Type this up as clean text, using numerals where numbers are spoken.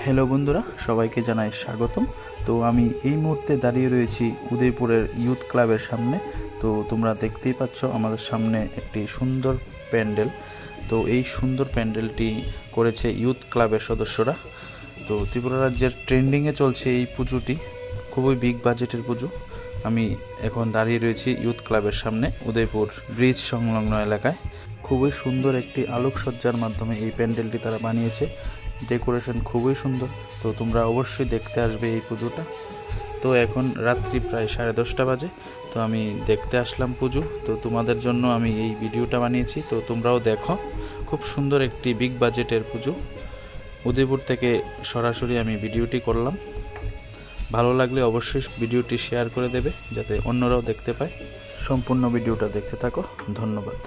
Hello বন্ধুরা, সবাইকে জানাই স্বাগতম। তো আমি এই মুহূর্তে দাঁড়িয়ে রয়েছি উদয়পুরের ইউথ ক্লাবের সামনে। তো তোমরা দেখতেই পাচ্ছ আমাদের সামনে একটি সুন্দর প্যান্ডেল। তো এই সুন্দর প্যান্ডেলটি করেছে ইউথ ক্লাবের সদস্যরা। তো ত্রিপুরা রাজ্যের ট্রেন্ডিংয়ে চলছে এই পুজোটি, খুবই বিগ বাজেটের পুজো। আমি এখন দাঁড়িয়ে রয়েছি ইউথ ক্লাবের সামনে উদয়পুর ব্রিজ সংলগ্ন এলাকায়। খুবই সুন্দর একটি আলোকসজ্জার মাধ্যমে এই প্যান্ডেলটি তারা বানিয়েছে। ডেকোরেশন খুবই সুন্দর। তো তোমরা অবশ্যই দেখতে আসবে এই পুজোটা। তো এখন রাত্রি প্রায় 10:30 বাজে। তো আমি দেখতে আসলাম পুজো। তো তোমাদের জন্য আমি এই ভিডিওটা বানিয়েছি, তো তোমরাও দেখো। খুব সুন্দর একটি বিগ বাজেটের পুজো। উদয়পুর থেকে সরাসরি আমি ভিডিওটি করলাম। ভালো লাগলে অবশ্যই ভিডিওটি শেয়ার করে দেবে, যাতে অন্যরাও দেখতে পায়। সম্পূর্ণ ভিডিওটা দেখতে থাকো। ধন্যবাদ।